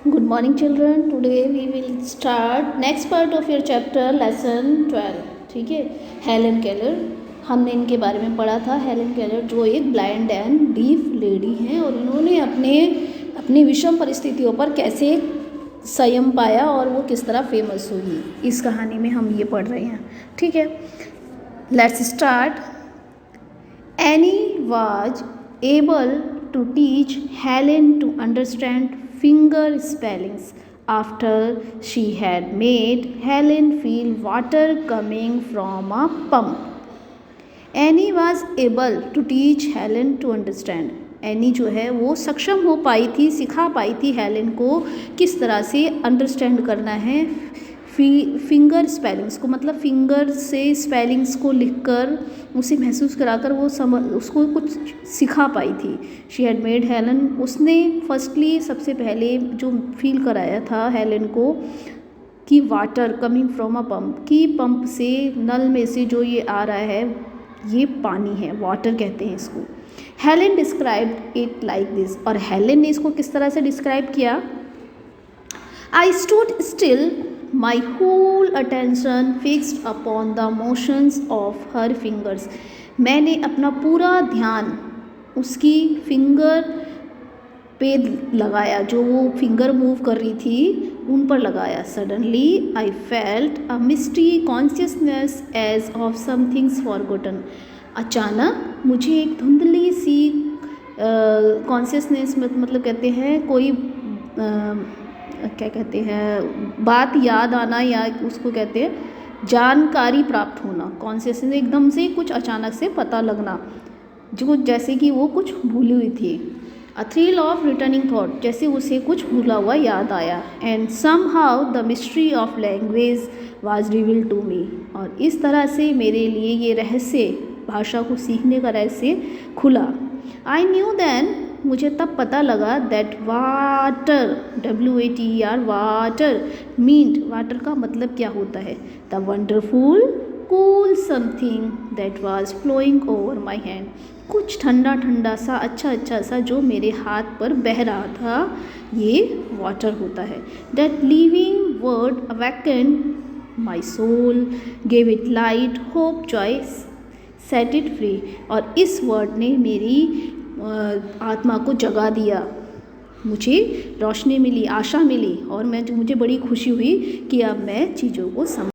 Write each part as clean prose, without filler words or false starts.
Good morning, children. Today we will start next part of your chapter lesson 12. ठीक है, Helen Keller. हमने इनके बारे में पढ़ा था। हेलन केलर जो एक ब्लाइंड एंड डीफ लेडी हैं और उन्होंने अपनी विषम परिस्थितियों पर कैसे संयम पाया और वो किस तरह फेमस हुई, इस कहानी में हम ये पढ़ रहे हैं। ठीक है, let's start. Any was able to teach Helen to understand finger spellings after she had made Helen feel water coming from a pump. Annie was able to teach Helen to understand. Any जो है वो सक्षम हो पाई थी, सिखा पाई थी Helen को किस तरह से अंडरस्टैंड करना है फिंगर स्पेलिंग्स को, मतलब फिंगर से स्पेलिंग्स को लिखकर उसे महसूस कराकर वो उसको कुछ सिखा पाई थी। शी हैड मेड हेलन, उसने फर्स्टली सबसे पहले जो फील कराया था हेलेन को कि water coming from a pump, कि पंप से नल में से जो ये आ रहा है ये पानी है, वाटर कहते हैं इसको। Helen described it like this, और हेलेन ने इसको किस तरह से डिस्क्राइब किया। I stood still, my whole attention fixed upon the motions of her fingers. मैंने अपना पूरा ध्यान उसकी फिंगर पे लगाया, जो वो फिंगर मूव कर रही थी उन पर लगाया। Suddenly I felt a mystery consciousness as of somethings forgotten. अचानक मुझे एक धुंधली सी कॉन्शियसनेस मतलब कहते हैं कोई क्या कहते हैं, बात याद आना, या उसको कहते हैं जानकारी प्राप्त होना। कॉन्शियसनेस एकदम से कुछ अचानक से पता लगना, जो जैसे कि वो कुछ भूली हुई थी। A thrill of returning thought, जैसे उसे कुछ भूला हुआ याद आया। And somehow the mystery of language was revealed to me, और इस तरह से मेरे लिए ये रहस्य, भाषा को सीखने का रहस्य खुला। आई न्यू देन, मुझे तब पता लगा that water, WATER, water meant, water का मतलब क्या होता है, the wonderful cool something that was flowing over my hand, कुछ ठंडा ठंडा सा अच्छा सा जो मेरे हाथ पर बह रहा था, ये वाटर होता है। That living word awaken my soul, gave it light, hope, joy, set it free, और इस वर्ड ने मेरी आत्मा को जगा दिया, मुझे रोशनी मिली, आशा मिली, और मुझे बड़ी खुशी हुई कि अब मैं चीज़ों को समझ।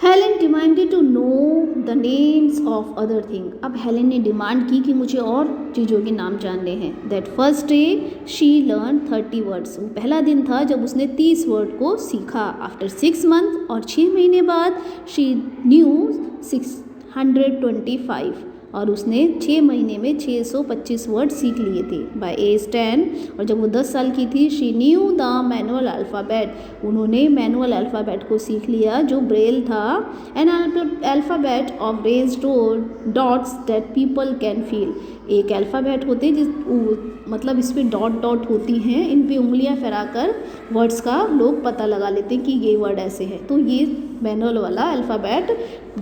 Helen demanded to know the names of other thing, अब हेलेन ने डिमांड की कि मुझे और चीज़ों के नाम जानने हैं। That first day she learn 30 words, वो पहला दिन था जब उसने 30 वर्ड को सीखा। आफ्टर 6 मंथ, और 6 महीने बाद शी न्यू 625, और उसने 6 महीने में 625 वर्ड सीख लिए थे। बाय एज 10, और जब वो 10 साल की थी, she knew the manual alphabet, उन्होंने मैनुअल अल्फ़ाबेट को सीख लिया जो ब्रेल था। N alphabet of raised dots that people can feel, एक अल्फ़ाबेट होते हैं मतलब इस पर डॉट डॉट होती हैं, इन पे उंगलियां फैलाकर वर्ड्स का लोग पता लगा लेते हैं कि ये वर्ड ऐसे है। तो ये मैनुअल वाला अल्फ़ाबेट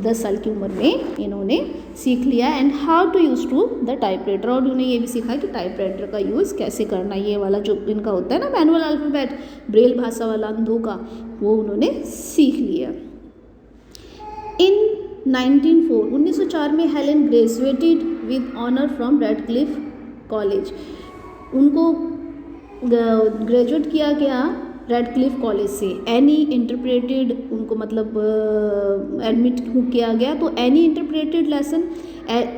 10 साल की उम्र में इन्होंने सीख लिया। And how to use to the typewriter, और उन्हें ये भी सीखा कि टाइपराइटर का यूज़ कैसे करना, ये वाला जो इनका होता है ना मैनुअल अल्फ़ाबेट, ब्रेल भाषा वाला अंधों का, वो उन्होंने सीख लिया। इन 1904 में Helen graduated with honour from Radcliffe college, उनको ग्रेजुएट किया गया रेडक्लिफ कॉलेज से। एनी इंटरप्रेटेड, उनको मतलब एडमिट किया गया, तो एनी इंटरप्रेटेड लेसन,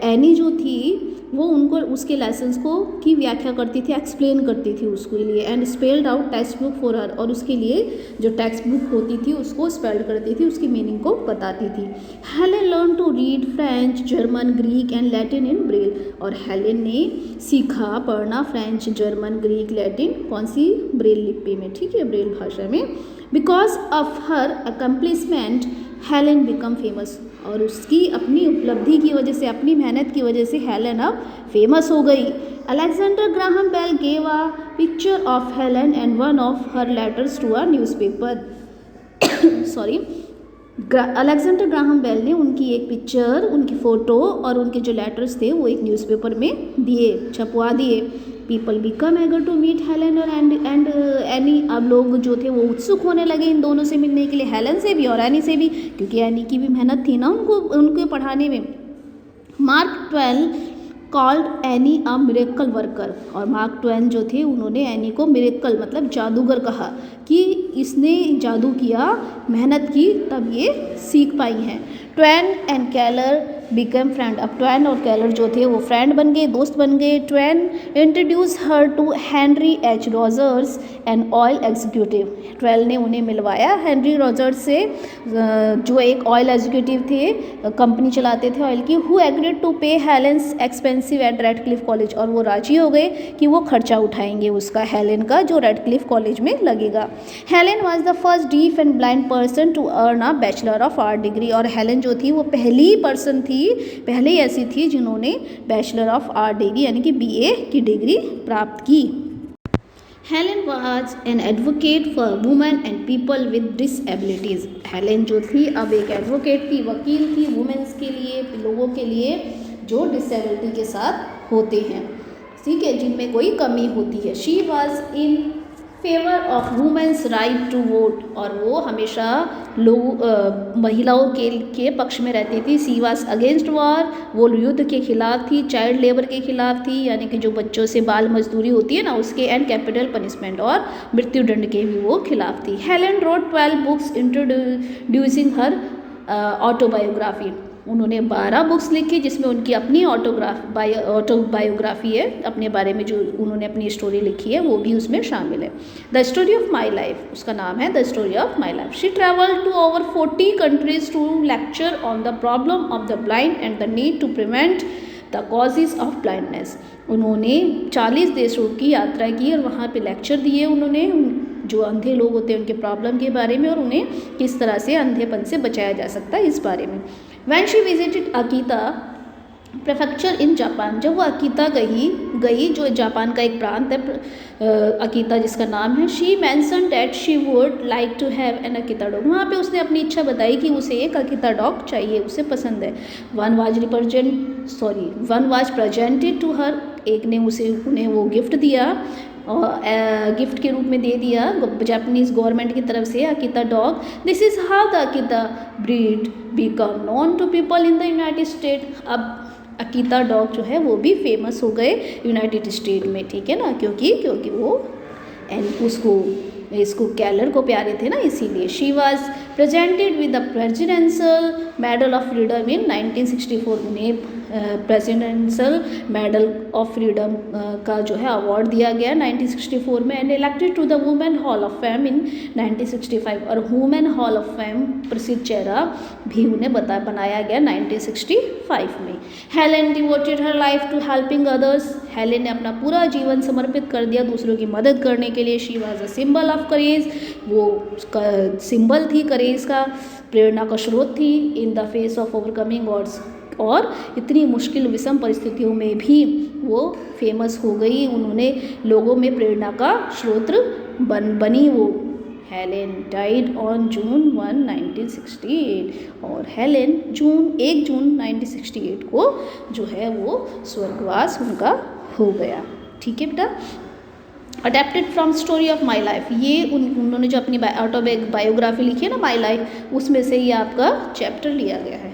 एनी जो थी वो उनको उसके लेसन्स को की व्याख्या करती थी, एक्सप्लेन करती थी उसके लिए। And spelled out text book for her, और उसके लिए जो टेक्स्ट बुक होती थी उसको स्पेल्ड करती थी, उसकी मीनिंग को बताती थी। Helen learn to read French, German, Greek and Latin in Braille, और हेलेन ने सीखा पढ़ना फ्रेंच, जर्मन, ग्रीक, लैटिन, कौन सी, ब्रेल लिपि में, ठीक है, ब्रेल भाषा में। Because of her accomplishment Helen become famous, और उसकी अपनी उपलब्धि की वजह से, अपनी मेहनत की वजह से हेलेन अब फेमस हो गई। Alexander Graham Bell gave a picture of Helen and one of her letters to a newspaper sorry, Alexander Graham Bell ने उनकी एक पिक्चर, उनकी फ़ोटो और उनके जो लेटर्स थे वो एक न्यूज़पेपर में दिए, छपवा दिए। People become eager to meet Helen और एंड एनी। अब लोग जो थे वो उत्सुक होने लगे इन दोनों से मिलने के लिए, हेलन से भी और एनी से भी, क्योंकि एनी की भी मेहनत थी ना उनको पढ़ाने में। Mark Twain called any a miracle worker, और मार्क ट्वेन जो थे उन्होंने एनी को मिरेकल मतलब जादूगर कहा कि इसने जादू किया, मेहनत की, तब ये सीख पाई हैं। Twain and Keller become friend. अब ट्वेन और केलर जो थे वो फ्रेंड बन गए, दोस्त बन गए। Twain introduce her to Henry H Rogers an oil executive. Twain ने उन्हें मिलवाया हेनरी रॉजर्स से, जो एक ऑयल एग्जीक्यूटिव थे, कंपनी चलाते थे ऑयल की, who agreed to pay Helen's expensive at Radcliffe college. और वो राजी हो गए कि वो खर्चा उठाएंगे उसका, हेलेन का, जो रेडक्लिफ कॉलेज में लगेगा। Helen was the first deaf and blind person to earn a bachelor of art degree. और हेलेन जो थी वो पहली पर्सन थी, पहले ऐसी थी जिन्होंने बैचलर ऑफ आर्ट डिग्री यानी कि BA की डिग्री प्राप्त की। Helen was an advocate for women and people with disabilities. Helen जो थी अब एक एडवोकेट थी, वकील थी वुमेन्स के लिए, लोगों के लिए जो डिसेबिलिटी के साथ होते हैं, ठीक है, जिनमें कोई कमी होती है। She was in favour of women's right to vote, और वो हमेशा महिलाओं के पक्ष में रहती थी। सी वाज अगेंस्ट वॉर, वो युद्ध के खिलाफ थी, चाइल्ड लेबर के खिलाफ थी, यानी कि जो बच्चों से बाल मजदूरी होती है ना उसके, एंड कैपिटल पनिशमेंट और मृत्युदंड के भी वो खिलाफ थी। हेलेन रोट 12 बुक्स इंट्रोड्यूसिंग हर ऑटोबायोग्राफी। उन्होंने 12 बुक्स लिखी जिसमें उनकी अपनी ऑटोबायोग्राफी है, अपने बारे में जो उन्होंने अपनी स्टोरी लिखी है वो भी उसमें शामिल है। The story of my life, उसका नाम है the story of my life. She travelled to over 40 countries to lecture on the problem of the blind and the need to prevent the causes of blindness. उन्होंने 40 देशों की यात्रा की और वहाँ पे लेक्चर दिए उन्होंने, जो अंधे लोग होते हैं उनके प्रॉब्लम के बारे में और उन्हें किस तरह से अंधेपन से बचाया जा सकता है इस बारे में। When she visited Akita prefecture in Japan, जब वो अकीता गई जो जापान का एक प्रांत है अकीता जिसका नाम है, she mentioned that she would like to have an Akita dog. वहाँ पे उसने अपनी इच्छा बताई कि उसे एक अकीता डॉग चाहिए, उसे पसंद है। One was presented to her, एक ने उन्हें वो गिफ्ट दिया, गिफ्ट के रूप में दे दिया जापानीज गवर्नमेंट की तरफ से Akita dog. This is how the Akita breed become known to people in the United State. अब अकीता डॉग जो है वो भी फेमस हो गए यूनाइटेड स्टेट में, ठीक है ना, क्योंकि वो इसको केलर को प्यारे थे ना, इसीलिए। She was presented with the presidential medal of freedom इन 1964। उन्हें प्रेसिडेंशियल मेडल ऑफ फ्रीडम का जो है अवार्ड दिया गया 1964 में। And elected to the women hall of fame in 1965। और वुमेन हॉल ऑफ फेम प्रसिद्ध चेहरा भी उन्हें बनाया गया 1965 में। Helen devoted her life to helping others. हेलेन ने अपना पूरा जीवन समर्पित कर दिया दूसरों की मदद करने के लिए। She was a symbol of courage, वो सिंबल थी करेज का, प्रेरणा का स्रोत थी। In the face of overcoming odds, और इतनी मुश्किल विषम परिस्थितियों में भी वो फेमस हो गई, उन्होंने लोगों में प्रेरणा का स्रोत बनी वो। Helen died on June 1, 1968। और हेलेन 1 जून 1968 को जो है वो स्वर्गवास उनका हो गया, ठीक है बेटा। Adapted from story of my life, ये उन्होंने जो अपनी ऑटोबायोग्राफी लिखी है ना माई लाइफ, उसमें से ये आपका चैप्टर लिया गया है।